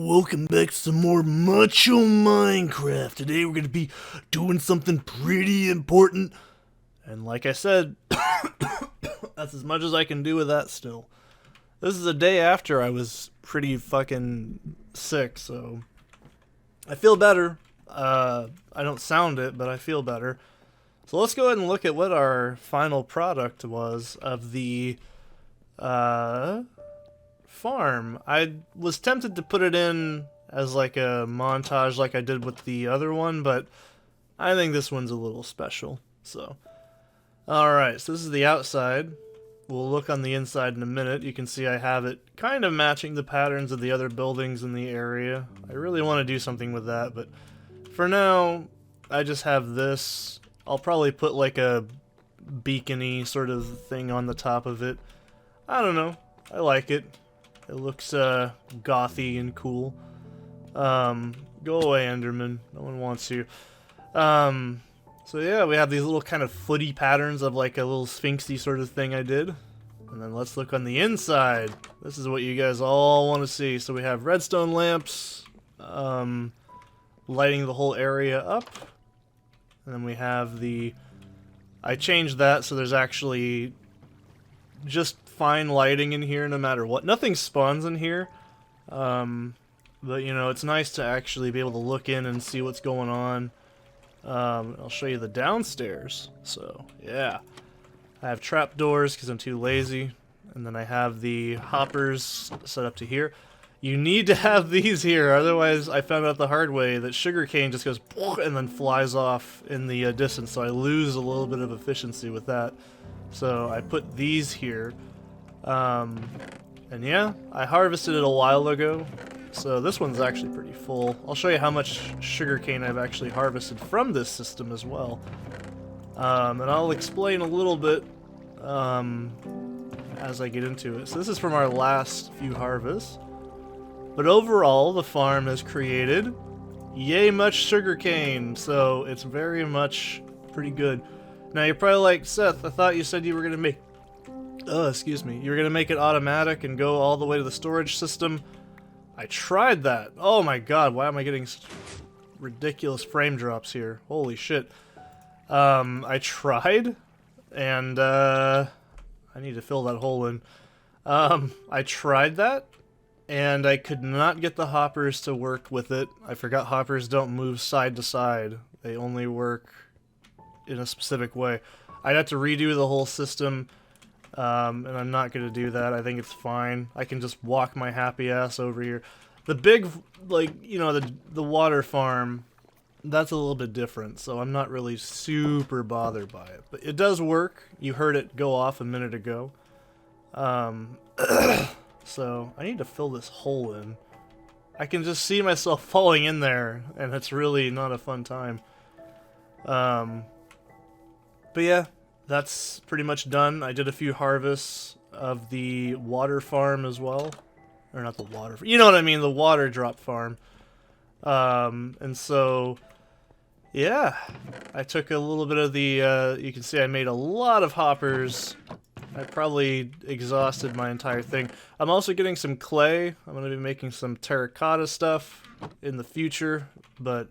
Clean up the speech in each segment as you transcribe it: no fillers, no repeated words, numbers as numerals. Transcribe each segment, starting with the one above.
Welcome back to some more Macho Minecraft. Today we're going to be doing something pretty important. And like I said, that's as much as I can do with that still. This is a day after I was pretty fucking sick, so I feel better. I don't sound it, but I feel better. So let's go ahead and look at what our final product was of the farm. I was tempted to put it in as like a montage like I did with the other one, but I think this one's a little special. So, alright, so this is the outside. We'll look on the inside in a minute. You can see I have it kind of matching the patterns of the other buildings in the area. I really want to do something with that, but for now, I just have this. I'll probably put like a beacony sort of thing on the top of it. I don't know. I like it. It looks gothy and cool. Go away, Enderman. No one wants you. So yeah, we have these little kind of footy patterns of like a little sphinxy sort of thing I did. And then let's look on the inside. This is what you guys all want to see. So we have redstone lamps, lighting the whole area up. And then we have the... I changed that so there's actually just fine lighting in here no matter what. Nothing spawns in here. But you know, it's nice to actually be able to look in and see what's going on. I'll show you the downstairs. So, yeah. I have trapdoors because I'm too lazy. And then I have the hoppers set up to here. You need to have these here, otherwise I found out the hard way that sugarcane just goes and then flies off in the distance, so I lose a little bit of efficiency with that. So I put these here. And yeah, I harvested it a while ago, so this one's actually pretty full. I'll show you how much sugarcane I've actually harvested from this system as well. And I'll explain a little bit as I get into it. So this is from our last few harvests. But overall, the farm has created yay much sugarcane, so it's very much pretty good. Now you're probably like, Seth, I thought you said you were gonna make... excuse me. You were gonna make it automatic and go all the way to the storage system. I tried that. Oh my god, why am I getting such ridiculous frame drops here? Holy shit. I tried, and I need to fill that hole in. I tried that, and I could not get the hoppers to work with it. I forgot hoppers don't move side to side. They only work in a specific way. I'd have to redo the whole system, and I'm not going to do that. I think it's fine. I can just walk my happy ass over here. The big, like, you know, the water farm, that's a little bit different, so I'm not really super bothered by it. But it does work. You heard it go off a minute ago. So, I need to fill this hole in. I can just see myself falling in there, and it's really not a fun time. But yeah, that's pretty much done. I did a few harvests of the water farm as well. Or not the water... You know what I mean, the water drop farm. And so... yeah, I took a little bit of the... you can see I made a lot of hoppers. I probably exhausted my entire thing. I'm also getting some clay. I'm going to be making some terracotta stuff in the future, but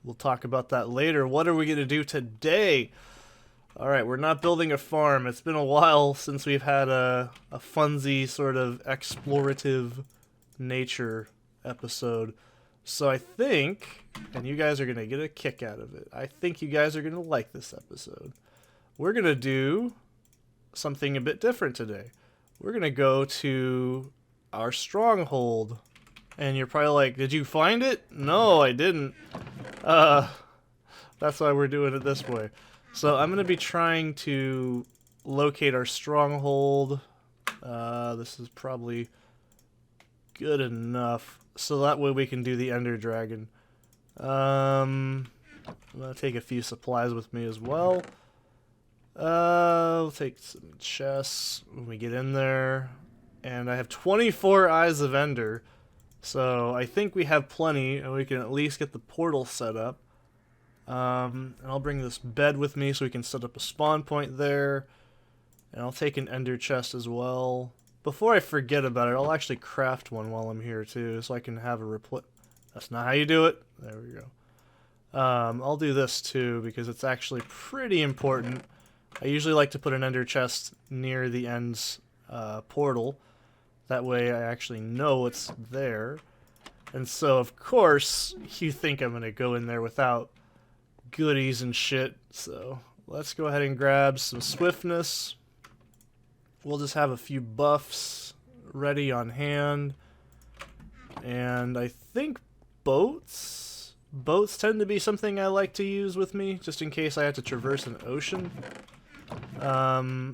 we'll talk about that later. What are we going to do today? Alright, we're not building a farm. It's been a while since we've had a funsy sort of explorative nature episode. So I think, and you guys are going to get a kick out of it, I think you guys are going to like this episode. We're going to do something a bit different today. We're gonna go to our stronghold, and you're probably like, did you find it? No, I didn't. That's why we're doing it this way. So I'm gonna be trying to locate our stronghold. This is probably good enough, so that way we can do the Ender Dragon. I'm gonna take a few supplies with me as well. We'll take some chests when we get in there. And I have 24 Eyes of Ender. So I think we have plenty, and we can at least get the portal set up. And I'll bring this bed with me so we can set up a spawn point there. And I'll take an Ender chest as well. before I forget about it, I'll actually craft one while I'm here too, so I can have a That's not how you do it. There we go. I'll do this too because it's actually pretty important. I usually like to put an ender chest near the end's portal. That way I actually know it's there. And so, of course, you think I'm going to go in there without goodies and shit. So, let's go ahead and grab some swiftness. We'll just have a few buffs ready on hand. And I think boats? Boats tend to be something I like to use with me, just in case I have to traverse an ocean.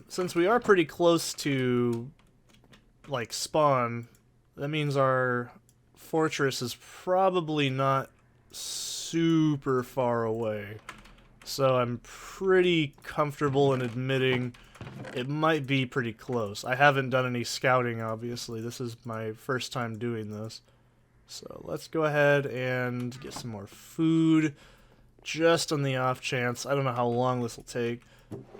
Since we are pretty close to, like, spawn, that means our fortress is probably not super far away. So I'm pretty comfortable in admitting it might be pretty close. I haven't done any scouting, obviously. This is my first time doing this. So let's go ahead and get some more food, just on the off chance. I don't know how long this will take.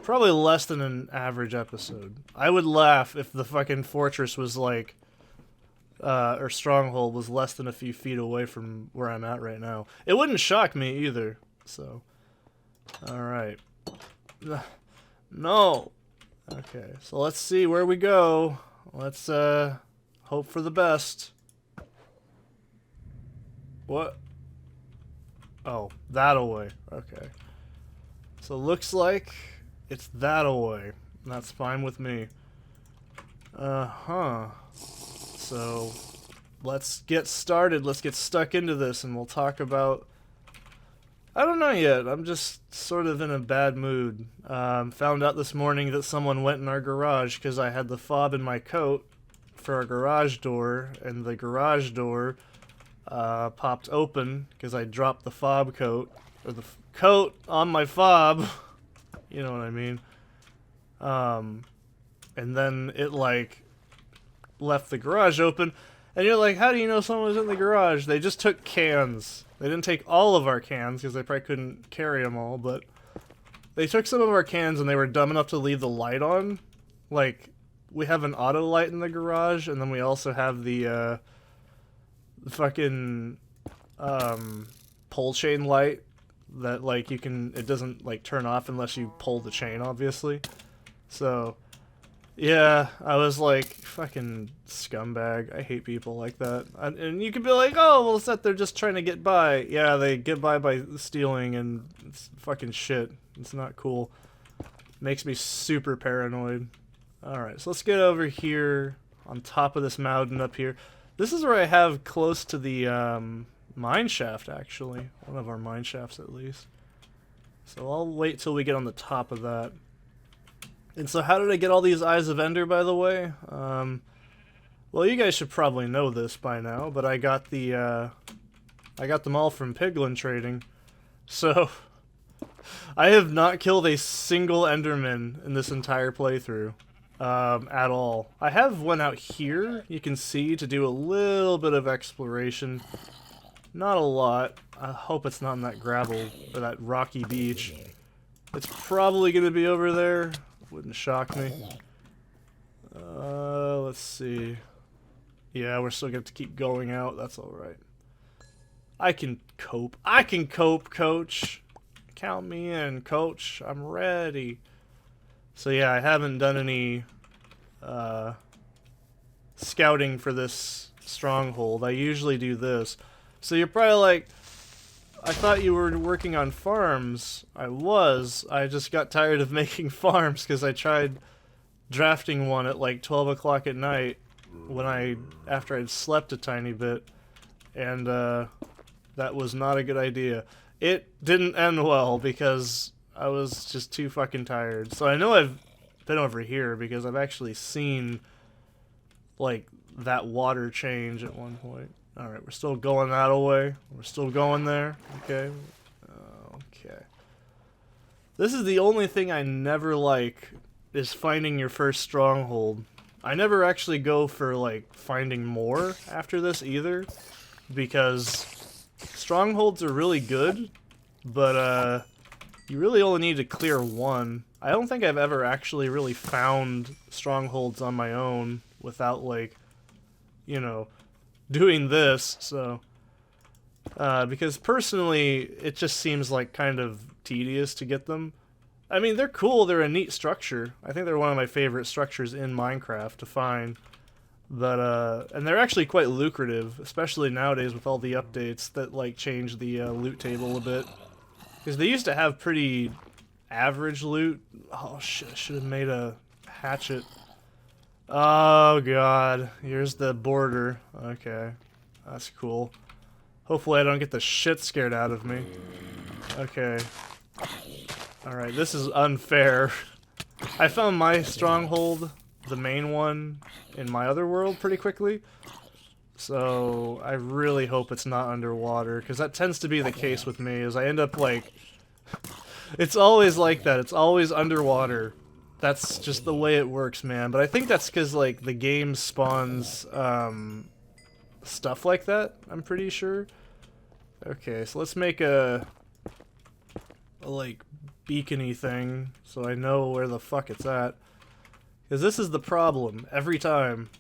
Probably less than an average episode. I would laugh if the fucking fortress was like, or stronghold was less than a few feet away from where I'm at right now. It wouldn't shock me either, so. Alright. No! Okay, so let's see where we go. Let's, hope for the best. What? Oh, that away. Okay. So looks like it's that away. That's fine with me. So let's get started. Let's get stuck into this and we'll talk about... I don't know yet. I'm just sort of in a bad mood. Found out this morning that someone went in our garage because I had the fob in my coat for our garage door, and the garage door popped open because I dropped the fob coat, or the coat on my fob. You know what I mean? And then it like left the garage open, and you're like, how do you know someone was in the garage? They just took cans. They didn't take all of our cans because they probably couldn't carry them all, but they took some of our cans and they were dumb enough to leave the light on. Like, we have an auto light in the garage, and then we also have the fucking pull chain light that like it doesn't like turn off unless you pull the chain, obviously. So yeah, I was like, fucking scumbag. I hate people like that. And you could be like, oh, well, it's that they're just trying to get by. Yeah, they get by stealing, and it's fucking shit. It's not cool. Makes me super paranoid. Alright, so let's get over here on top of this mountain up here. This is where I have close to the mine shaft, actually. One of our mine shafts, at least. So I'll wait till we get on the top of that. And so how did I get all these Eyes of Ender, by the way? Well, you guys should probably know this by now, but I got them all from Piglin Trading. So, I have not killed a single Enderman in this entire playthrough. At all. I have one out here, you can see, to do a little bit of exploration. Not a lot. I hope it's not in that gravel, or that rocky beach. It's probably going to be over there. Wouldn't shock me. Let's see. Yeah, we're still going to keep going out. That's alright. I can cope. I can cope, coach. Count me in, coach. I'm ready. So yeah, I haven't done any scouting for this stronghold. I usually do this. So you're probably like, I thought you were working on farms. I was. I just got tired of making farms because I tried drafting one at like 12 o'clock at night after I'd slept a tiny bit, and that was not a good idea. It didn't end well because I was just too fucking tired. So I know I've been over here because I've actually seen like that water change at one point. Alright, we're still going that way. We're still going there. Okay. Okay. This is the only thing I never like, is finding your first stronghold. I never actually go for like finding more after this either, because strongholds are really good, but you really only need to clear one. I don't think I've ever actually really found strongholds on my own without, like, you know, doing this, so... because personally, it just seems like kind of tedious to get them. I mean, they're cool, they're a neat structure. I think they're one of my favorite structures in Minecraft to find. But, and they're actually quite lucrative, especially nowadays with all the updates that, like, change the loot table a bit. Because they used to have pretty average loot. Oh shit, I should have made a hatchet. Oh god, here's the border. Okay, that's cool. Hopefully I don't get the shit scared out of me. Okay. Alright, this is unfair. I found my stronghold, the main one, in my other world pretty quickly. So I really hope it's not underwater, because that tends to be the case with me, is I end up like... It's always like that, it's always underwater. That's just the way it works, man. But I think that's because, like, the game spawns, stuff like that, I'm pretty sure. Okay, so let's make a like, beacony thing, so I know where the fuck it's at. Because this is the problem, every time.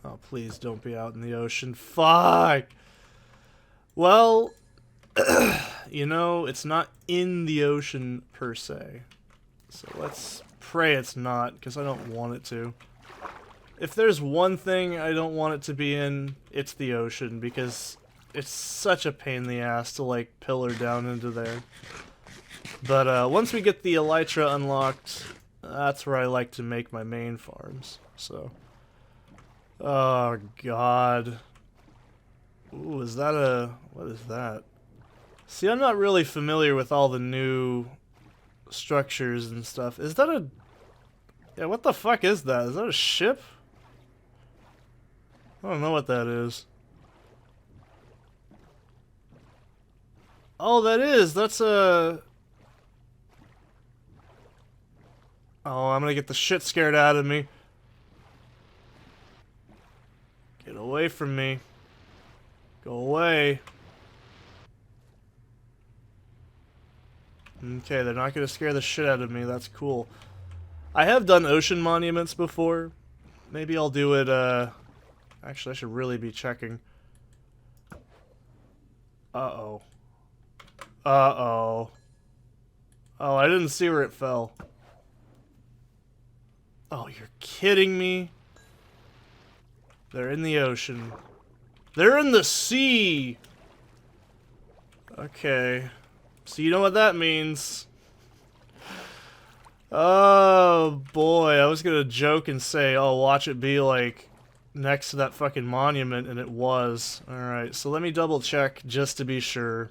Oh, please don't be out in the ocean. Fuck! Well, you know, it's not in the ocean, per se. So let's pray it's not, because I don't want it to. If there's one thing I don't want it to be in, it's the ocean, because it's such a pain in the ass to, like, pillar down into there. But once we get the elytra unlocked, that's where I like to make my main farms, so. Oh, God. Ooh, is that a... what is that? See, I'm not really familiar with all the new structures and stuff. Is that a... yeah, what the fuck is that? Is that a ship? I don't know what that is. Oh, that is! That's a... oh, I'm gonna get the shit scared out of me. Get away from me. Go away. Okay, they're not gonna scare the shit out of me, that's cool. I have done ocean monuments before. Maybe I'll do it, actually, I should really be checking. Uh-oh. Uh-oh. Oh, I didn't see where it fell. Oh, you're kidding me? They're in the ocean. They're in the sea! Okay. So you know what that means. Oh, boy. I was gonna joke and say, oh, watch it be, like, next to that fucking monument, and it was. Alright, so let me double check just to be sure.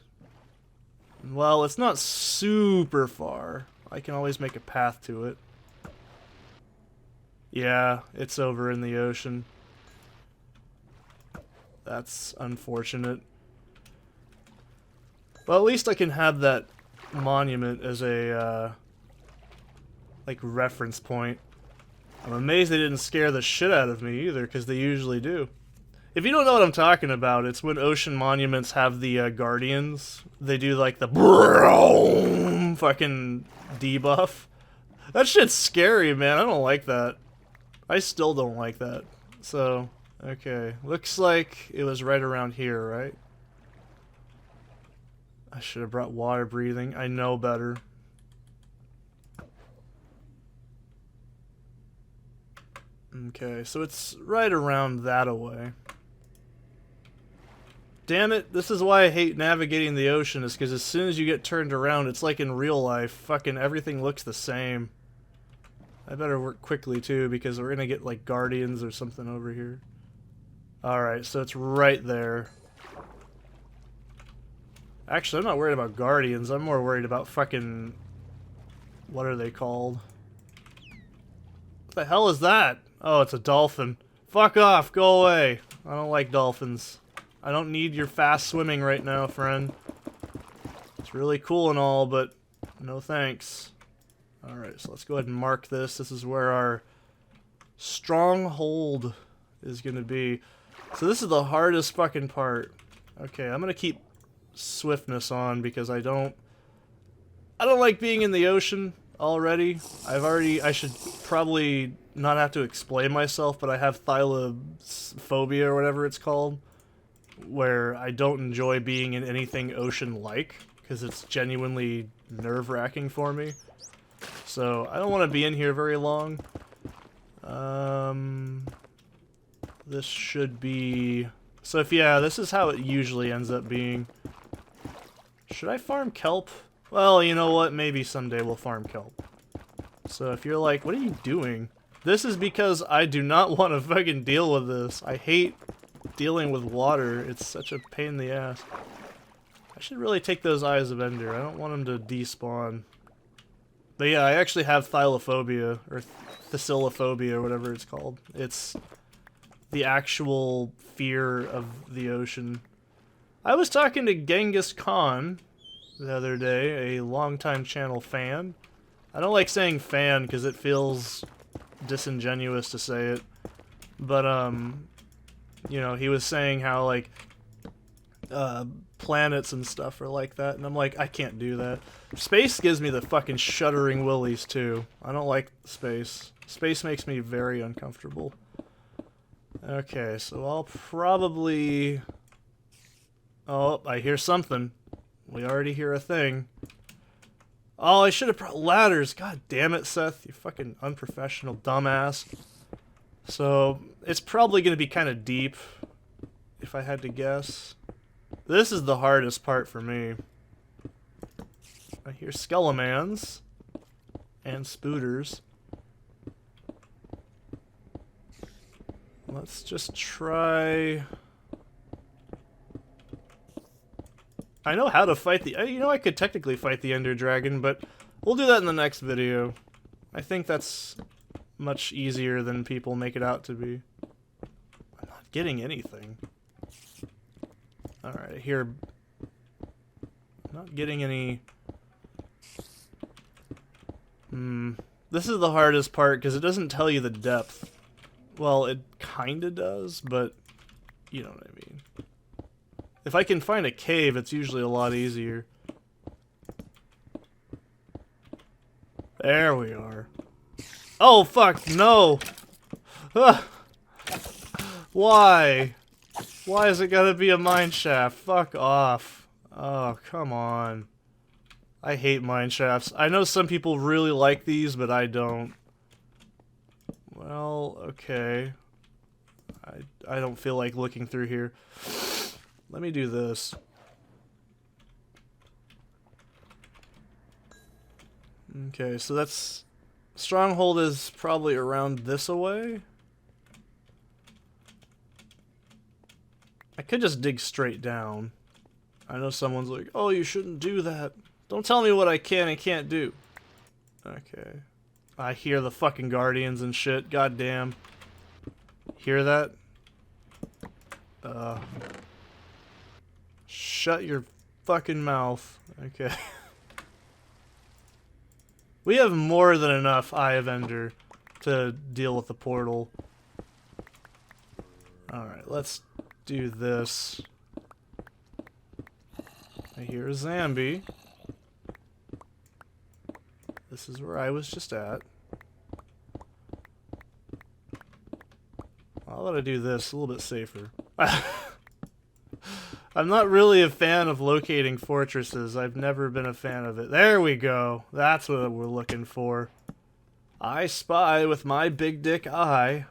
Well, it's not super far. I can always make a path to it. Yeah, it's over in the ocean. That's unfortunate. Well, at least I can have that monument as a, like, reference point. I'm amazed they didn't scare the shit out of me either, because they usually do. If you don't know what I'm talking about, it's when ocean monuments have the, guardians. They do, like, the fucking debuff. That shit's scary, man. I don't like that. I still don't like that. So, okay. Looks like it was right around here, right? I should have brought water breathing. I know better. Okay, so it's right around that away. Damn it, this is why I hate navigating the ocean, is because as soon as you get turned around, it's like in real life, fucking everything looks the same. I better work quickly too, because we're gonna get like guardians or something over here. Alright, so it's right there. Actually, I'm not worried about guardians, I'm more worried about fucking... what are they called? What the hell is that? Oh, it's a dolphin. Fuck off, go away. I don't like dolphins. I don't need your fast swimming right now, friend. It's really cool and all, but no thanks. Alright, so let's go ahead and mark this. This is where our stronghold is gonna be. So this is the hardest fucking part. Okay, I'm gonna keep swiftness on because I don't like being in the ocean already. I should probably not have to explain myself, but I have thylophobia or whatever it's called, where I don't enjoy being in anything ocean-like, because it's genuinely nerve-wracking for me. So, I don't want to be in here very long. This should be... So if, yeah, this is how it usually ends up being. Should I farm kelp? Well, you know what? Maybe someday we'll farm kelp. So if you're like, what are you doing? This is because I do not want to fucking deal with this. I hate dealing with water. It's such a pain in the ass. I should really take those Eyes of Ender. I don't want them to despawn. But yeah, I actually have thylophobia, or thistolophobia, or whatever it's called. It's the actual fear of the ocean. I was talking to Genghis Khan the other day, a longtime channel fan. I don't like saying fan because it feels disingenuous to say it. But, you know, he was saying how, like, planets and stuff are like that, and I'm like, I can't do that. Space gives me the fucking shuddering willies, too. I don't like space. Space makes me very uncomfortable. Okay, so I'll probably... Oh, I hear something. We already hear a thing. Oh, I should have brought ladders. God damn it, Seth. You fucking unprofessional dumbass. So, it's probably going to be kind of deep, if I had to guess. This is the hardest part for me. I hear skelemans and spooters. Let's just try... I know how to fight the... You know, I could technically fight the Ender Dragon, but we'll do that in the next video. I think that's much easier than people make it out to be. I'm not getting anything. Alright, here... I'm not getting any... This is the hardest part, because it doesn't tell you the depth. Well, it kinda does, but... You know what I mean. If I can find a cave, it's usually a lot easier. There we are. Oh, fuck, no! Why? Why is it gotta be a mine shaft? Fuck off. Oh, come on. I hate mine shafts. I know some people really like these, but I don't. Well, okay. I don't feel like looking through here. Let me do this. Okay, so that's... Stronghold is probably around this away. I could just dig straight down. I know someone's like, oh, you shouldn't do that. Don't tell me what I can and can't do. Okay. I hear the fucking guardians and shit. Goddamn. Hear that? Shut your fucking mouth. Okay. We have more than enough Eye of Ender to deal with the portal. Alright, let's do this. I hear a zombie. This is where I was just at. How about I do this a little bit safer? I'm not really a fan of locating fortresses. I've never been a fan of it. There we go. That's what we're looking for. I spy with my big dick eye.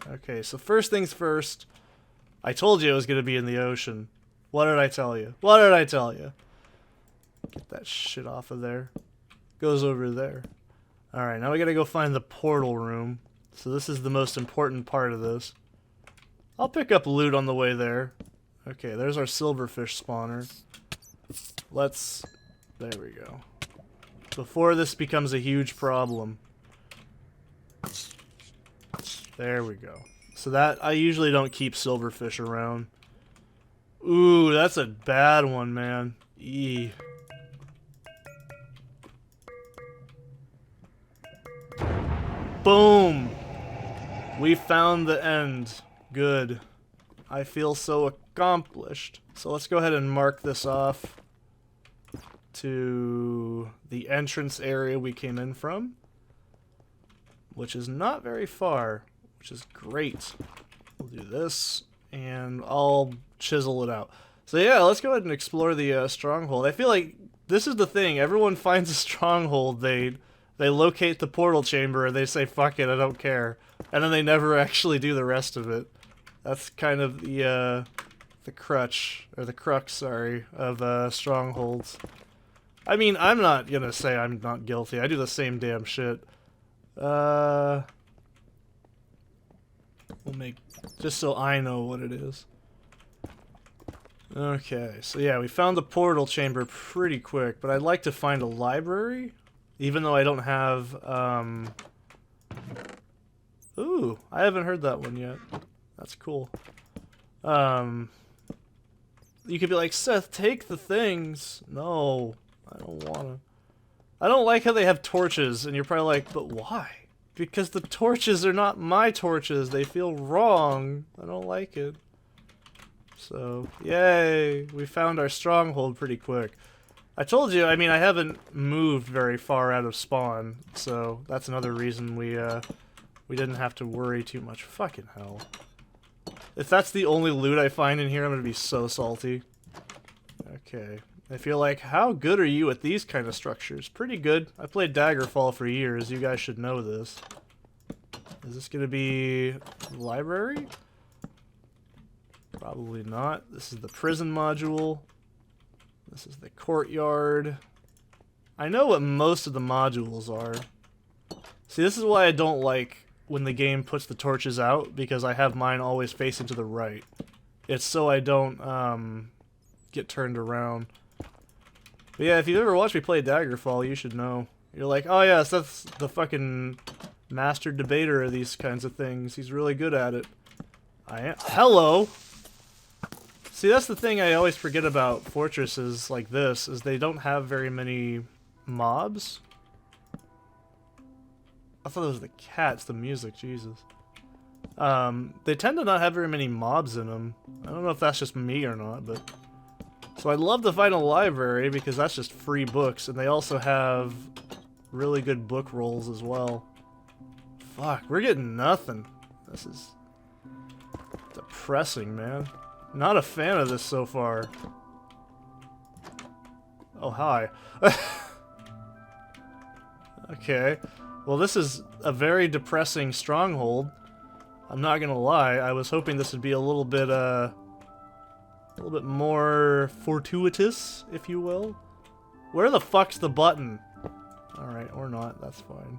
Okay, so first things first. I told you it was going to be in the ocean. What did I tell you? What did I tell you? Get that shit off of there. Goes over there. Alright, now we gotta go find the portal room. So this is the most important part of this. I'll pick up loot on the way there. Okay, there's our silverfish spawner. Let's... There we go. Before this becomes a huge problem. There we go. So that... I usually don't keep silverfish around. Ooh, that's a bad one, man. Eee. Boom! We found the end. Good. I feel so accomplished. So let's go ahead and mark this off to the entrance area we came in from. which is not very far, which is great. We'll do this, and I'll chisel it out. So yeah, let's go ahead and explore the stronghold. I feel like this is the thing. Everyone finds a stronghold, they locate the portal chamber, and they say, fuck it, I don't care. And then they never actually do the rest of it. That's kind of the crutch, or the crux, sorry, of strongholds. I mean, I'm not gonna say I'm not guilty. I do the same damn shit. We'll make, just so I know what it is. Okay, so yeah, we found the portal chamber pretty quick, but I'd like to find a library, even though I don't have, Ooh, I haven't heard that one yet. That's cool. You could be like, Seth, take the things. No, I don't wanna. I don't like how they have torches, and you're probably like, but why? Because the torches are not my torches. They feel wrong. I don't like it. So, yay! We found our stronghold pretty quick. I told you, I mean, I haven't moved very far out of spawn, so that's another reason we didn't have to worry too much. Fucking hell. If that's the only loot I find in here, I'm gonna be so salty. Okay. I feel like, how good are you at these kind of structures? Pretty good. I played Daggerfall for years. You guys should know this. Is this gonna be library? Probably not. This is the prison module. This is the courtyard. I know what most of the modules are. See, this is why I don't like when the game puts the torches out, because I have mine always facing to the right. It's so I don't get turned around. But yeah, if you've ever watched me play Daggerfall, you should know. You're like, oh yes, that's the fucking master debater of these kinds of things. He's really good at it. I am. Hello! See, that's the thing I always forget about fortresses like this, is they don't have very many mobs. I thought it was the cats, the music, Jesus. They tend to not have very many mobs in them. I don't know if that's just me or not, but... So I'd love to find a library, because that's just free books, and they also have really good book rolls as well. Fuck, we're getting nothing. This is depressing, man. Not a fan of this so far. Oh, hi. Okay. Well, this is a very depressing stronghold. I'm not gonna lie. I was hoping this would be a little bit more fortuitous, if you will. Where the fuck's the button? Alright, or not. That's fine.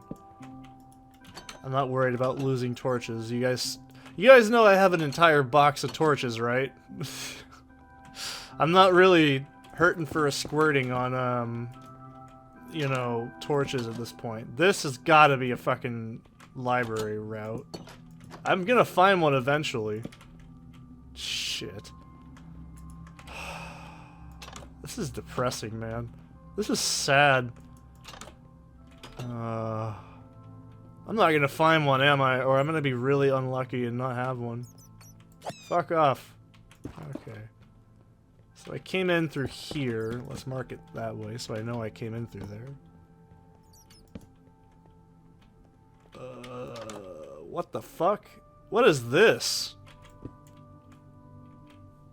I'm not worried about losing torches. You guys know I have an entire box of torches, right? I'm not really hurting for a squirting on, you know, torches at this point. This has got to be a fucking library route. I'm gonna find one eventually. Shit. This is depressing, man. This is sad. I'm not gonna find one, am I? Or I'm gonna be really unlucky and not have one. Fuck off. Okay. So I came in through here. Let's mark it that way so I know I came in through there. What the fuck? What is this?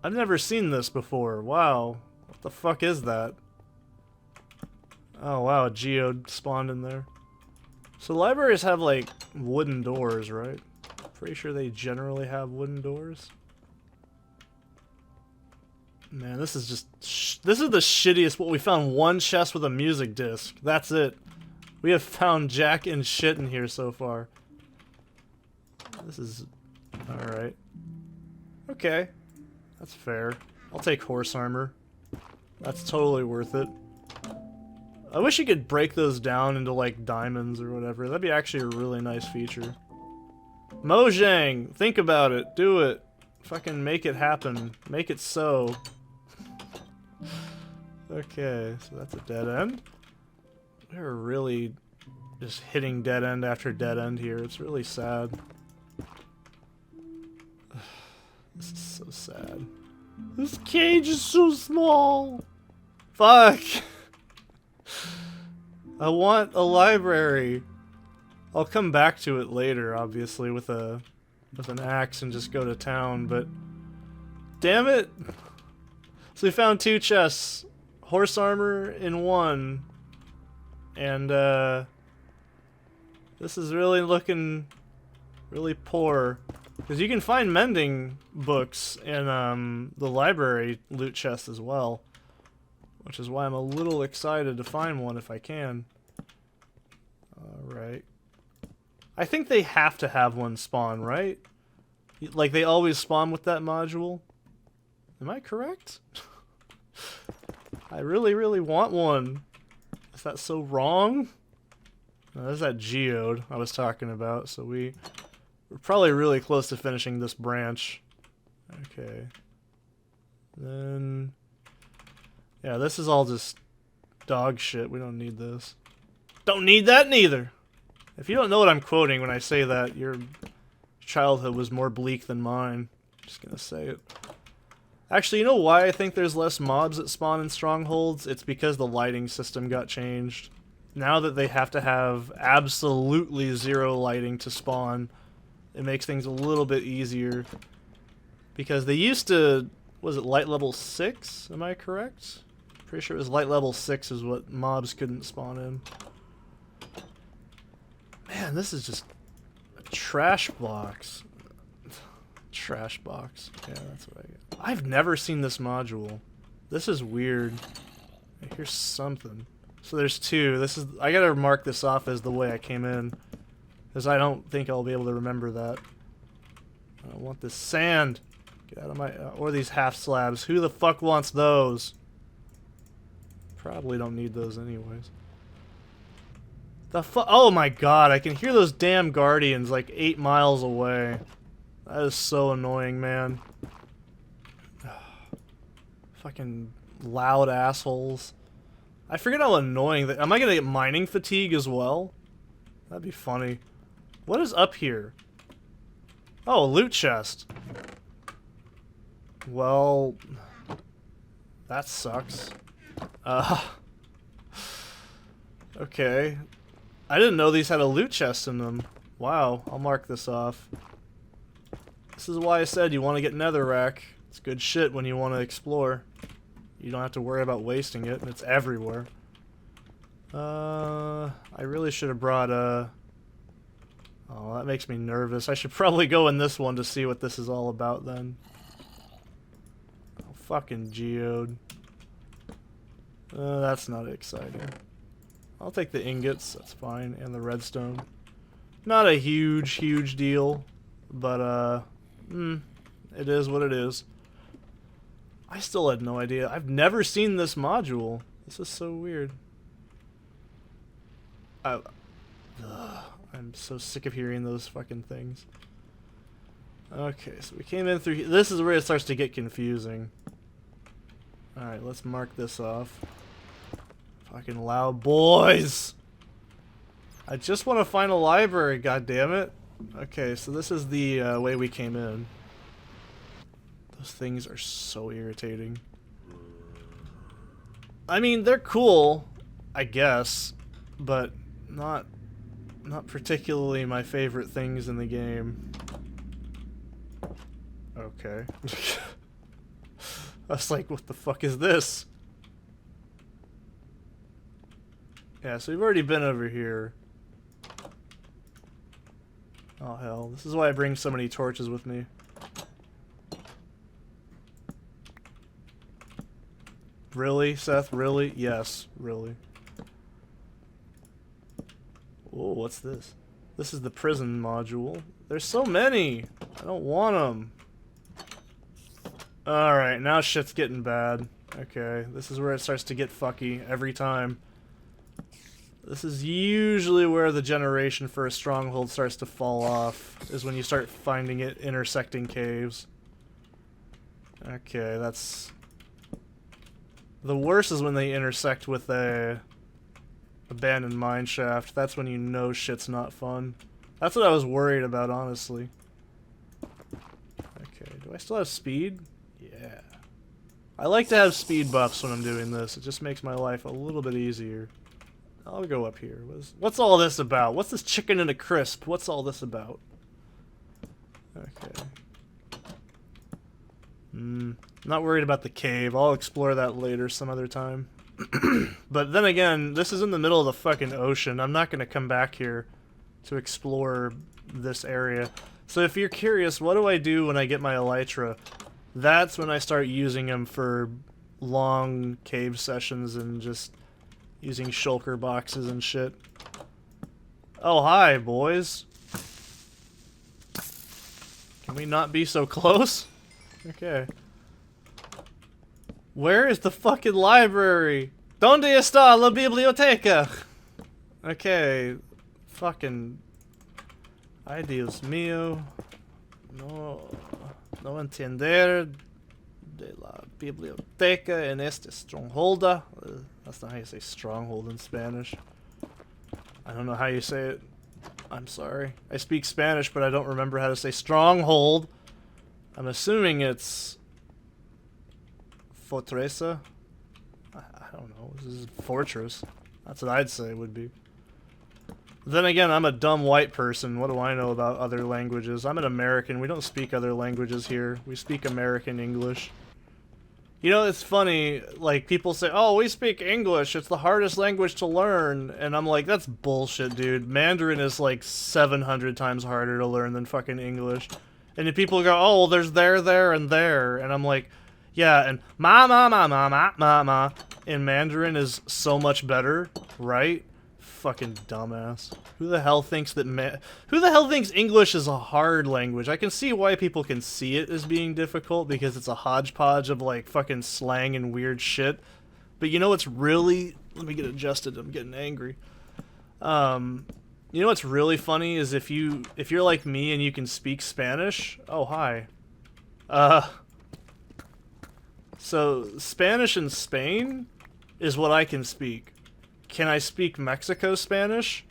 I've never seen this before. Wow. What the fuck is that? Oh wow, a geode spawned in there. So libraries have like wooden doors, right? Pretty sure they generally have wooden doors. Man, this is just this is the shittiest. What we found, one chest with a music disc. That's it. We have found jack and shit in here so far. This is all right. Okay, that's fair. I'll take horse armor. That's totally worth it. I wish you could break those down into like diamonds or whatever. That'd be actually a really nice feature. Mojang, think about it. Do it. Fucking make it happen. Make it so. Okay, so that's a dead end. We're really just hitting dead end after dead end here. It's really sad. This is so sad. This cage is so small. Fuck. I want a library. I'll come back to it later, obviously, with an axe and just go to town, but damn it! So we found 2 chests, horse armor in 1, and this is really looking really poor. Because you can find mending books in the library loot chest as well, which is why I'm a little excited to find one if I can. Alright. I think they have to have one spawn, right? Like, they always spawn with that module? Am I correct? I really, really want one. Is that so wrong? No, there's that geode I was talking about, so we're probably really close to finishing this branch. Okay. Then... yeah, this is all just dog shit. We don't need this. Don't need that neither! If you don't know what I'm quoting when I say that, your childhood was more bleak than mine. Just gonna say it. Actually, you know why I think there's less mobs that spawn in strongholds? It's because the lighting system got changed. Now that they have to have absolutely 0 lighting to spawn, it makes things a little bit easier. Because they used to... was it light level 6? Am I correct? Pretty sure it was light level 6 is what mobs couldn't spawn in. Man, this is just a trash box. Trash box. Yeah, that's what I get. I've never seen this module. This is weird. Here's something. So there's 2. This is... I gotta mark this off as the way I came in. Because I don't think I'll be able to remember that. I don't want this sand. Get out of my... or these half slabs. Who the fuck wants those? Probably don't need those anyways. The fu- oh my god, I can hear those damn guardians like 8 miles away. That is so annoying, man. Fucking loud assholes. I forget how annoying that... am I gonna get mining fatigue as well? That'd be funny. What is up here? Oh, a loot chest. Well... that sucks. Okay. I didn't know these had a loot chest in them. Wow, I'll mark this off. This is why I said you want to get netherrack. It's good shit when you want to explore. You don't have to worry about wasting it, and it's everywhere. I really should have brought a... oh, that makes me nervous. I should probably go in this one to see what this is all about then. Oh, fucking geode. That's not exciting. I'll take the ingots, that's fine, and the redstone. Not a huge, huge deal, but, it is what it is. I still had no idea. I've never seen this module. This is so weird. I'm so sick of hearing those fucking things. Okay, so we came in through here. This is where it starts to get confusing. Alright, let's mark this off. Fucking loud boys! I just want to find a library, goddammit. Okay, so this is the way we came in. Those things are so irritating. I mean, they're cool, I guess, but not particularly my favorite things in the game. Okay. I was like, what the fuck is this? Yeah, so we've already been over here. Oh hell, this is why I bring so many torches with me. Really, Seth? Really? Yes, really. Oh, what's this? This is the prison module. There's so many! I don't want them. Alright, now shit's getting bad. Okay, this is where it starts to get fucky every time. This is usually where the generation for a stronghold starts to fall off, is when you start finding it intersecting caves. Okay, that's... the worst is when they intersect with a abandoned mineshaft. That's when you know shit's not fun. That's what I was worried about, honestly. Okay, do I still have speed? Yeah. I like to have speed buffs when I'm doing this. It just makes my life a little bit easier. I'll go up here. What's all this about? What's this chicken and a crisp? What's all this about? Okay. Not worried about the cave. I'll explore that later some other time. But then again, this is in the middle of the fucking ocean. I'm not going to come back here to explore this area. So if you're curious, what do I do when I get my elytra? That's when I start using them for long cave sessions and just using shulker boxes and shit. Oh, hi, boys. Can we not be so close? Okay. Where is the fucking library? ¿Dónde está la biblioteca? Okay. Fucking... Ay, Dios mío. No entender de la biblioteca en este stronghold. That's not how you say stronghold in Spanish. I don't know how you say it. I'm sorry. I speak Spanish, but I don't remember how to say stronghold. I'm assuming it's... Fortresa? I don't know. This is fortress. That's what I'd say it would be. Then again, I'm a dumb white person. What do I know about other languages? I'm an American. We don't speak other languages here. We speak American English. You know, it's funny, like, people say, oh, we speak English. It's the hardest language to learn. And I'm like, that's bullshit, dude. Mandarin is like 700 times harder to learn than fucking English. And then people go, oh, well, there's there, and there. And I'm like, yeah, and ma in Mandarin is so much better, right? Fucking dumbass. Who the hell thinks that who the hell thinks English is a hard language? I can see why people can see it as being difficult because it's a hodgepodge of like fucking slang and weird shit. But you know what's really... Let me get adjusted, I'm getting angry. You know what's really funny is if you're like me and you can speak Spanish... Oh, hi. So, Spanish in Spain is what I can speak. Can I speak Mexico Spanish?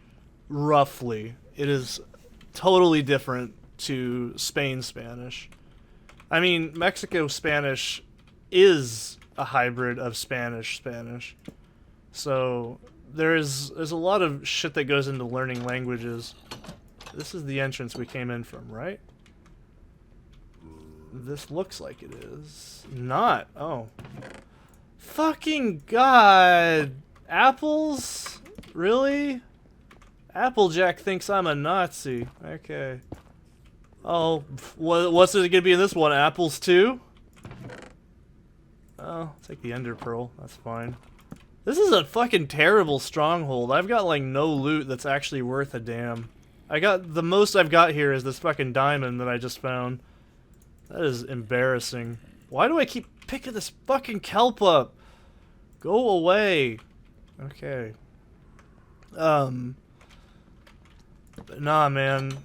Roughly. It is totally different to Spain Spanish. I mean, Mexico Spanish is a hybrid of Spanish. So, there's a lot of shit that goes into learning languages. This is the entrance we came in from, right? This looks like it is. Not. Oh. Fucking God. Apples? Really? Applejack thinks I'm a Nazi. Okay. Oh, what's it gonna be in this one? Apples too? Oh, I'll take the ender pearl. That's fine. This is a fucking terrible stronghold. I've got like no loot that's actually worth a damn. The most I've got here is this fucking diamond that I just found. That is embarrassing. Why do I keep picking this fucking kelp up? Go away. Okay. Nah, man.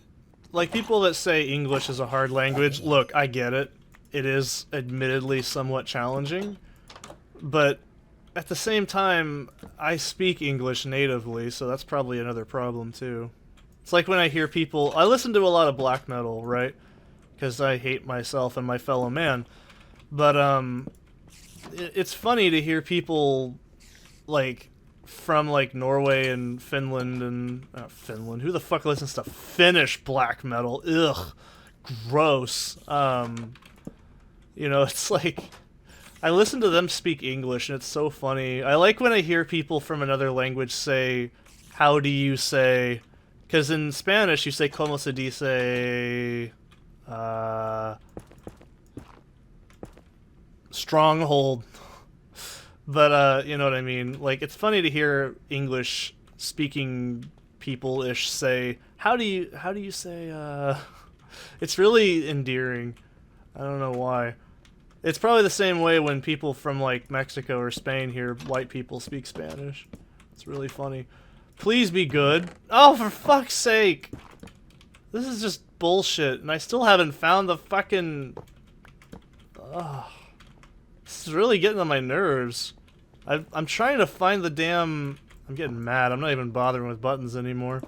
Like, people that say English is a hard language, look, I get it. It is admittedly somewhat challenging. But at the same time, I speak English natively, so that's probably another problem, too. It's like when I hear people... I listen to a lot of black metal, right? Because I hate myself and my fellow man. But, it's funny to hear people, like, from, like, Norway and Finland and... Finland? Who the fuck listens to Finnish black metal? Ugh. Gross. You know, it's like... I listen to them speak English, and it's so funny. I like when I hear people from another language say, how do you say... Because in Spanish, you say, como se dice... stronghold. But, you know what I mean? Like, it's funny to hear English-speaking people-ish say, how do you say, It's really endearing. I don't know why. It's probably the same way when people from, like, Mexico or Spain hear white people speak Spanish. It's really funny. Please be good. Oh, for fuck's sake! This is just bullshit, and I still haven't found the fucking... Ugh. This is really getting on my nerves. I'm trying to find the damn... I'm getting mad. I'm not even bothering with buttons anymore.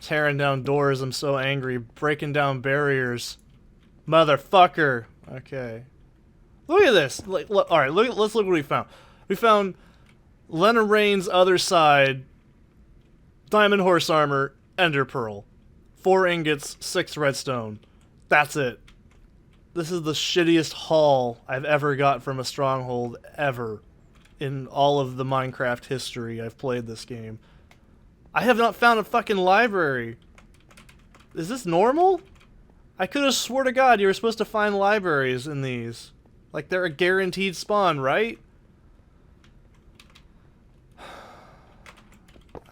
Tearing down doors. I'm so angry. Breaking down barriers. Motherfucker. Okay. Look at this. Like, look, all right, let's look what we found. We found Lena Raine's Other Side Diamond horse armor, ender pearl. 4 ingots, 6 redstone. That's it. This is the shittiest haul I've ever got from a stronghold ever in all of the Minecraft history I've played this game. I have not found a fucking library. Is this normal? I could have swore to God you were supposed to find libraries in these. Like they're a guaranteed spawn, right?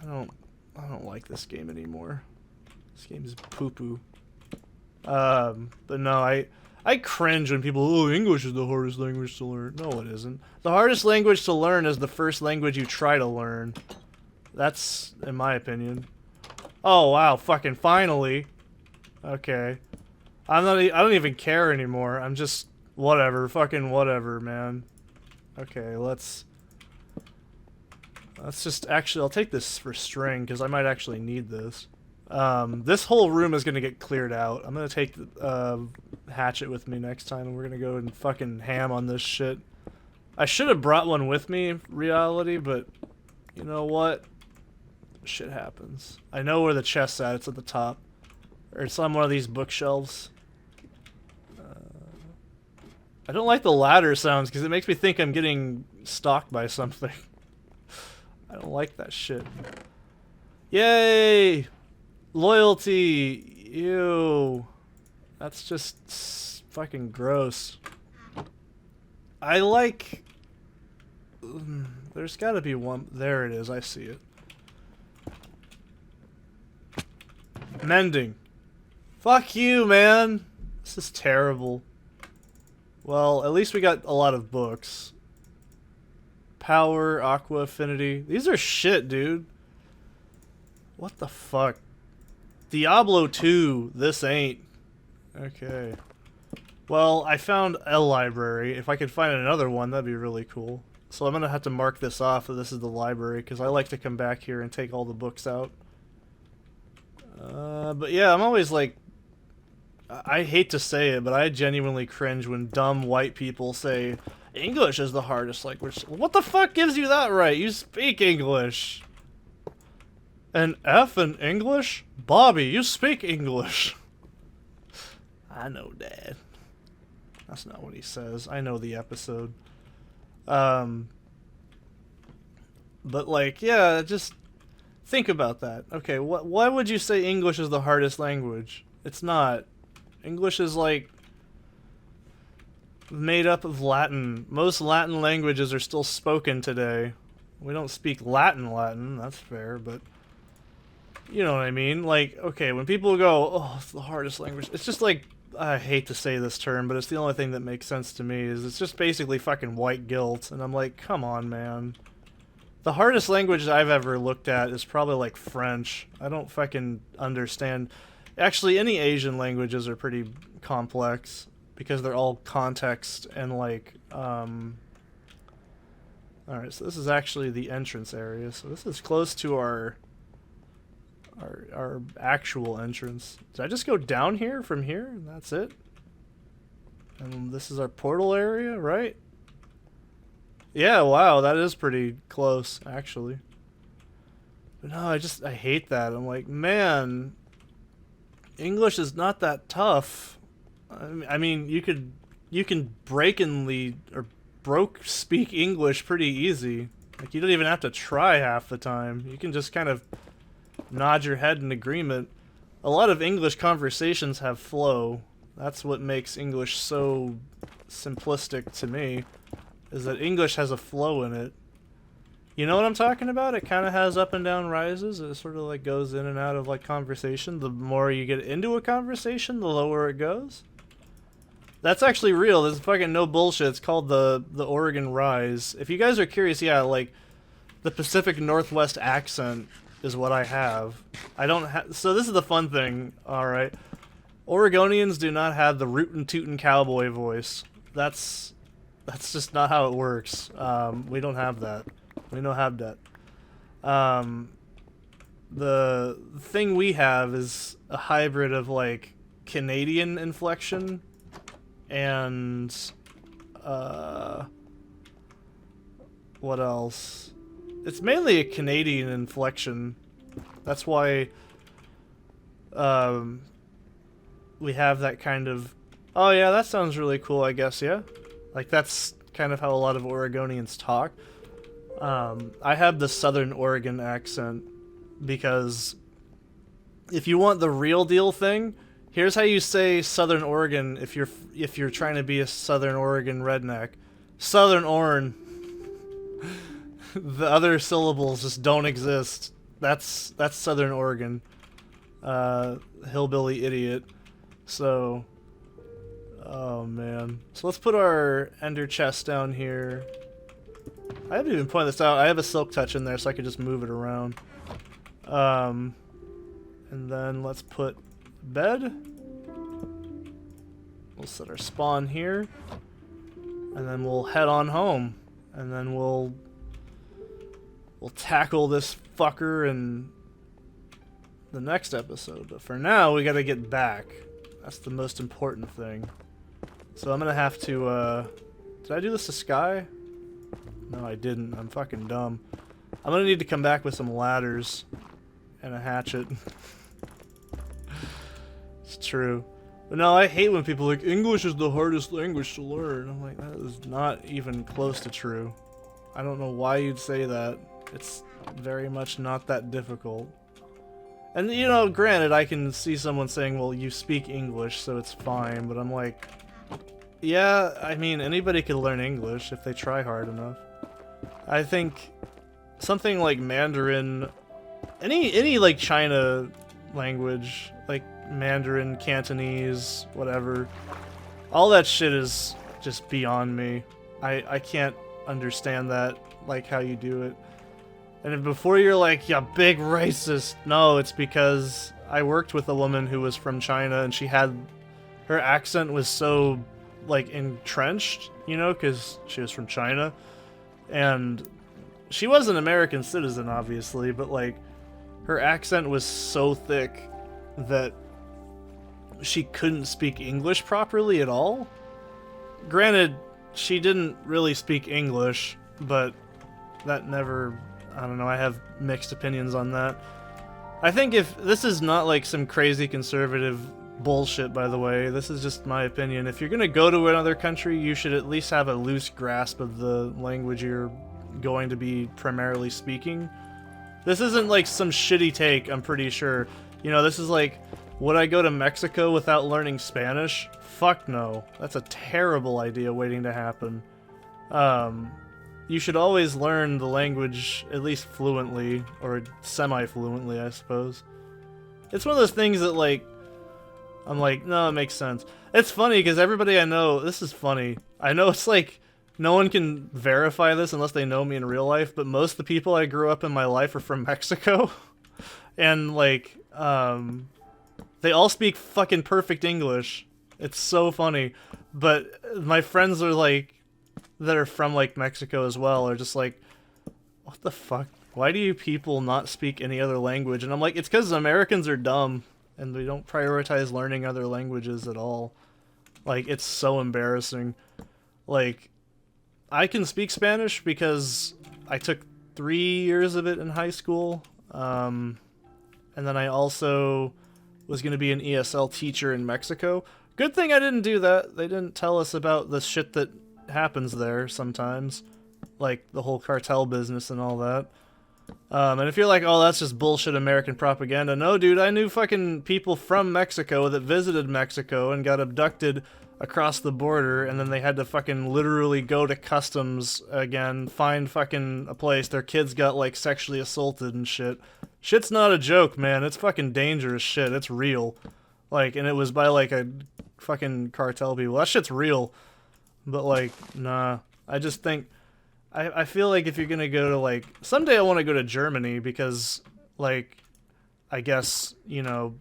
I don't like this game anymore. This game is poo-poo. But no, I cringe when people, oh, English is the hardest language to learn. No, it isn't. The hardest language to learn is the first language you try to learn. That's, in my opinion. Oh, wow, fucking finally. Okay. I don't even care anymore. I'm just, whatever, fucking whatever, man. Okay, let's just, actually, I'll take this for string, because I might actually need this. This whole room is going to get cleared out. I'm going to take the hatchet with me next time, and we're going to go and fucking ham on this shit. I should have brought one with me, in reality, but you know what? Shit happens. I know where the chest's at. It's at the top. Or it's on one of these bookshelves. I don't like the ladder sounds, because it makes me think I'm getting stalked by something. I don't like that shit. Yay! Loyalty! Ew. That's just fucking gross. I like... There's gotta be one... There it is, I see it. Mending. Fuck you, man! This is terrible. Well, at least we got a lot of books. Power, Aqua Affinity. These are shit, dude. What the fuck? Diablo 2. This ain't. Okay. Well, I found a library. If I could find another one, that'd be really cool. So I'm gonna have to mark this off that this is the library, because I like to come back here and take all the books out. But yeah, I'm always like... I hate to say it, but I genuinely cringe when dumb white people say English is the hardest language. What the fuck gives you that right? You speak English. An F in English? Bobby, you speak English. I know, Dad. That's not what he says. I know the episode. But like, yeah, just think about that. Okay, why would you say English is the hardest language? It's not. English is like made up of Latin. Most Latin languages are still spoken today. We don't speak Latin, that's fair, but you know what I mean? Like, okay, when people go, oh, it's the hardest language, it's just like, I hate to say this term, but it's the only thing that makes sense to me, is it's just basically fucking white guilt, and I'm like, come on, man. The hardest language I've ever looked at is probably like French. I don't fucking understand. Actually, any Asian languages are pretty complex because they're all context and like, alright, so this is actually the entrance area. So this is close to our actual entrance. Did I just go down here from here and that's it? And this is our portal area, right? Yeah, wow, that is pretty close, actually. But no, I hate that. I'm like, man... English is not that tough. I mean, you can broke speak English pretty easy. Like, you don't even have to try half the time. You can just kind of nod your head in agreement. A lot of English conversations have flow. That's what makes English so simplistic to me, is that English has a flow in it. You know what I'm talking about? It kind of has up and down rises. It sort of like goes in and out of like conversation. The more you get into a conversation, the lower it goes. That's actually real. There's fucking no bullshit. It's called the Oregon Rise. If you guys are curious, yeah, like the Pacific Northwest accent is what I have. I don't have. So this is the fun thing. All right, Oregonians do not have the rootin' tootin' cowboy voice. That's just not how it works. We don't have that. We don't have that. The thing we have is a hybrid of like Canadian inflection and what else? It's mainly a Canadian inflection. That's why we have that kind of... Oh yeah, that sounds really cool, I guess, yeah? Like, that's kind of how a lot of Oregonians talk. I have the Southern Oregon accent because if you want the real deal thing, here's how you say Southern Oregon if you're trying to be a Southern Oregon redneck. Southern Oregon. The other syllables just don't exist. That's Southern Oregon. Hillbilly idiot. So, oh man. So let's put our ender chest down here. I haven't even pointed this out. I have a silk touch in there so I can just move it around. And then let's put bed. We'll set our spawn here. And then we'll head on home. And then we'll tackle this fucker in the next episode. But for now, we gotta get back. That's the most important thing. So I'm gonna have to, did I do this to Sky? No, I didn't. I'm fucking dumb. I'm gonna need to come back with some ladders and a hatchet. It's true. But no, I hate when people are like, English is the hardest language to learn. I'm like, that is not even close to true. I don't know why you'd say that. It's very much not that difficult. And, you know, granted, I can see someone saying, well, you speak English, so it's fine. But I'm like, yeah, I mean, anybody can learn English if they try hard enough. I think something like Mandarin, any like China language, like Mandarin, Cantonese, whatever, all that shit is just beyond me. I can't understand that, like how you do it. And if before you're like, yeah, big racist, no, it's because I worked with a woman who was from China and her accent was so like entrenched, you know, because she was from China. And she was an American citizen, obviously, but like her accent was so thick that she couldn't speak English properly at all. Granted, she didn't really speak English, but that never... I don't know, I have mixed opinions on that. I think if... This is not like some crazy conservative bullshit, by the way. This is just my opinion. If you're gonna go to another country, you should at least have a loose grasp of the language you're going to be primarily speaking. This isn't like some shitty take, I'm pretty sure. You know, this is like, would I go to Mexico without learning Spanish? Fuck no. That's a terrible idea waiting to happen. You should always learn the language at least fluently, or semi-fluently, I suppose. It's one of those things that, like, I'm like, no, it makes sense. It's funny, because everybody I know, this is funny. I know it's like, no one can verify this unless they know me in real life, but most of the people I grew up in my life are from Mexico. And, like, they all speak fucking perfect English. It's so funny. But my friends are like, that are from like Mexico as well are just like, what the fuck? Why do you people not speak any other language? And I'm like, it's because Americans are dumb and we don't prioritize learning other languages at all. Like, it's so embarrassing. Like, I can speak Spanish because I took 3 years of it in high school. And then I also was going to be an ESL teacher in Mexico. Good thing I didn't do that. They didn't tell us about the shit that happens there sometimes, like the whole cartel business and all that. And if you're like, oh, that's just bullshit American propaganda, no, dude, I knew fucking people from Mexico that visited Mexico and got abducted across the border, and then they had to fucking literally go to customs again, find fucking a place. Their kids got like sexually assaulted and shit. Shit's not a joke, man. It's fucking dangerous shit. It's real. Like, and it was by like a fucking cartel people. That shit's real. But, like, nah. I just think... I feel like if you're gonna go to, like... Someday I want to go to Germany because, like... I guess, you know...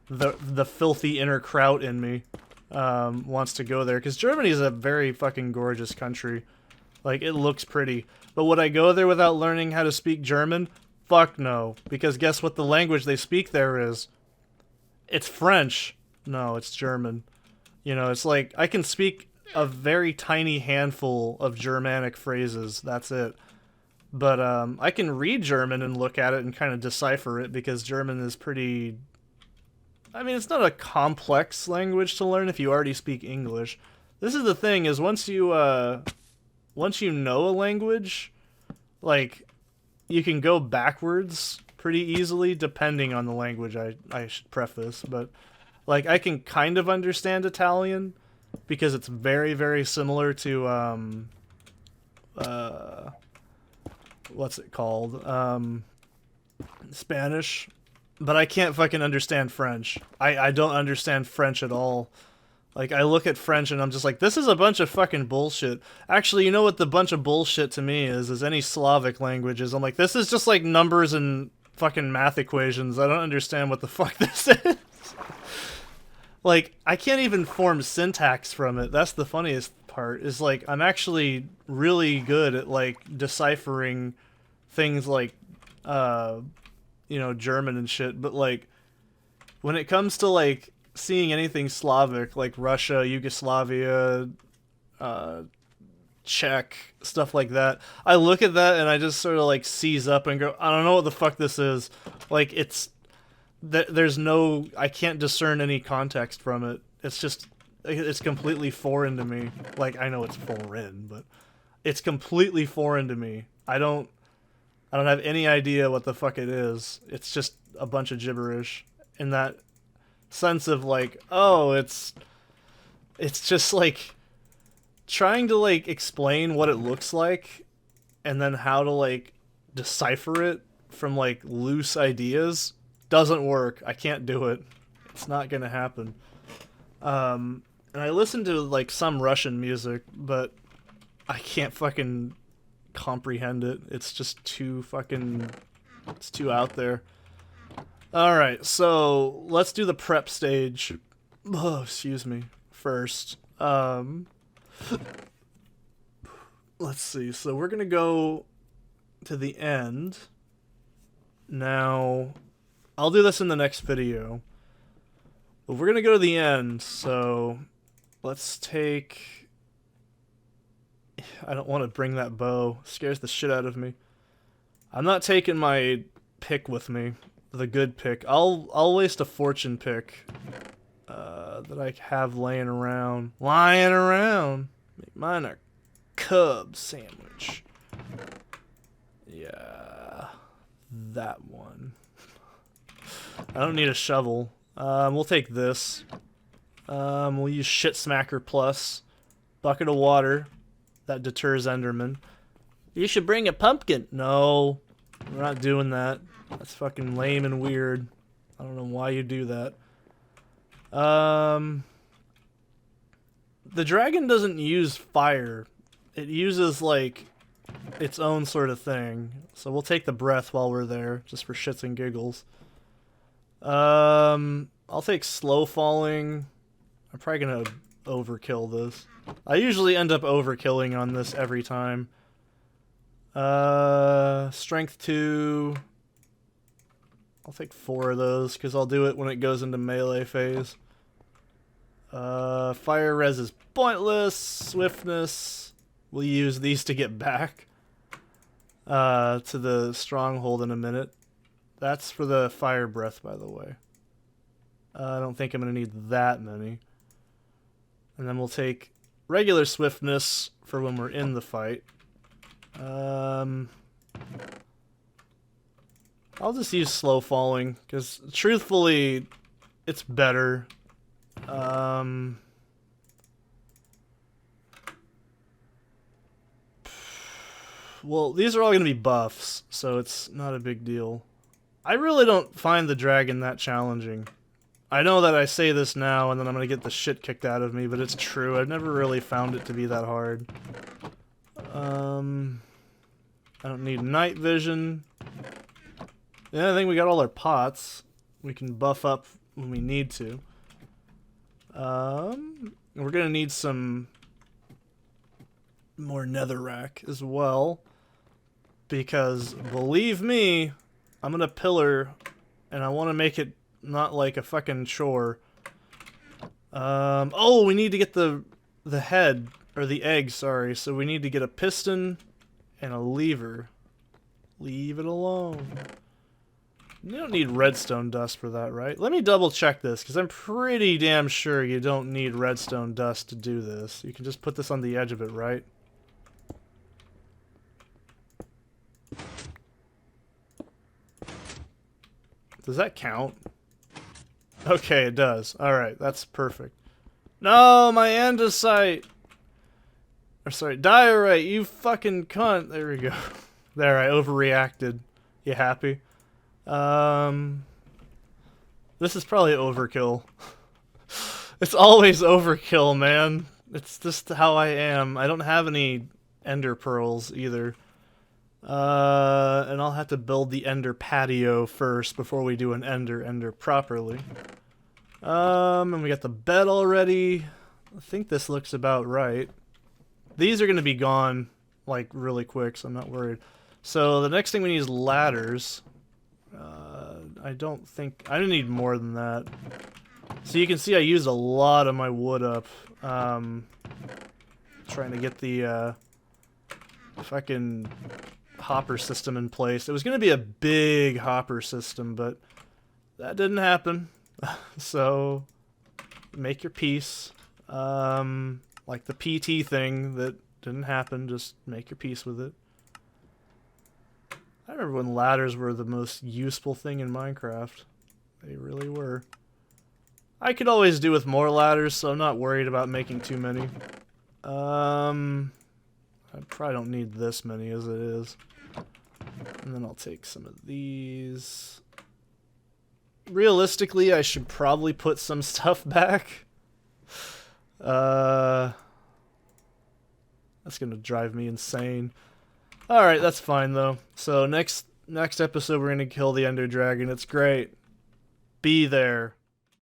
The filthy inner kraut in me wants to go there. Because Germany is a very fucking gorgeous country. Like, it looks pretty. But would I go there without learning how to speak German? Fuck no. Because guess what the language they speak there is? It's French. No, it's German. You know, it's like... I can speak... a very tiny handful of Germanic phrases. That's it. But I can read German and look at it and kind of decipher it because German is pretty... I mean, it's not a complex language to learn if you already speak English. This is the thing, is once you know a language, like, you can go backwards pretty easily depending on the language, I should preface. But, like, I can kind of understand Italian because it's very, very similar to, what's it called? Spanish. But I can't fucking understand French. I don't understand French at all. Like, I look at French and I'm just like, this is a bunch of fucking bullshit. Actually, you know what the bunch of bullshit to me is any Slavic languages. I'm like, this is just like numbers and fucking math equations. I don't understand what the fuck this is. Like, I can't even form syntax from it. That's the funniest part, is like, I'm actually really good at like deciphering things like, you know, German and shit, but like, when it comes to like seeing anything Slavic, like Russia, Yugoslavia, Czech, stuff like that, I look at that and I just sort of like seize up and go, I don't know what the fuck this is. Like, it's, there's no, I can't discern any context from it. It's just, it's completely foreign to me. Like, I know it's foreign, but it's completely foreign to me. I don't have any idea what the fuck it is. It's just a bunch of gibberish. In that sense of like, oh, it's just like trying to like explain what it looks like and then how to like decipher it from like loose ideas doesn't work. I can't do it. It's not gonna happen. And I listen to like some Russian music, but I can't fucking comprehend it. It's just too fucking, it's too out there. Alright, so let's do the prep stage. Oh, excuse me. First. Let's see. So we're gonna go to the end. Now, I'll do this in the next video. But we're gonna go to the end, so let's take... I don't want to bring that bow. It scares the shit out of me. I'm not taking my pick with me. The good pick. I'll waste a fortune pick that I have laying around. Make mine a cub sandwich. Yeah. That one. I don't need a shovel. We'll take this. We'll use Shit Smacker Plus. Bucket of water. That deters Enderman. You should bring a pumpkin. No, we're not doing that. That's fucking lame and weird. I don't know why you do that. The dragon doesn't use fire. It uses, like, its own sort of thing. So we'll take the breath while we're there, just for shits and giggles. I'll take slow falling. I'm probably gonna overkill this. I usually end up overkilling on this every time. Strength 2. I'll take 4 of those, because I'll do it when it goes into melee phase. Fire res is pointless. Swiftness. We'll use these to get back to the stronghold in a minute. That's for the fire breath, by the way. I don't think I'm going to need that many. And then we'll take regular swiftness for when we're in the fight. I'll just use slow falling, because truthfully, it's better. Well, these are all going to be buffs, so it's not a big deal. I really don't find the dragon that challenging. I know that I say this now and then I'm going to get the shit kicked out of me, but it's true. I've never really found it to be that hard. I don't need night vision. Yeah, I think we got all our pots. We can buff up when we need to. We're going to need some more netherrack as well. Because, believe me, I'm going to pillar and I want to make it not like a fucking chore. Oh, we need to get the head, or the egg, sorry. So we need to get a piston and a lever. Leave it alone. You don't need redstone dust for that, right? Let me double check this, because I'm pretty damn sure you don't need redstone dust to do this. You can just put this on the edge of it, right? Does that count? Okay, it does. Alright, that's perfect. No, my andesite! Or sorry, diorite, you fucking cunt. There we go. There, I overreacted. You happy? This is probably overkill. It's always overkill, man. It's just how I am. I don't have any ender pearls either. And I'll have to build the ender patio first before we do an ender properly. And we got the bed already. I think this looks about right. These are going to be gone, like, really quick, so I'm not worried. So the next thing we need is ladders. I don't think... I didn't need more than that. So you can see I used a lot of my wood up. Trying to get the fucking hopper system in place. It was going to be a big hopper system, but that didn't happen. So make your peace. Like the PT thing that didn't happen, just make your peace with it. I remember when ladders were the most useful thing in Minecraft. They really were. I could always do with more ladders, so I'm not worried about making too many. I probably don't need this many as it is. And then I'll take some of these. Realistically, I should probably put some stuff back. That's gonna drive me insane. Alright, that's fine though. So next episode we're gonna kill the Ender Dragon. It's great. Be there.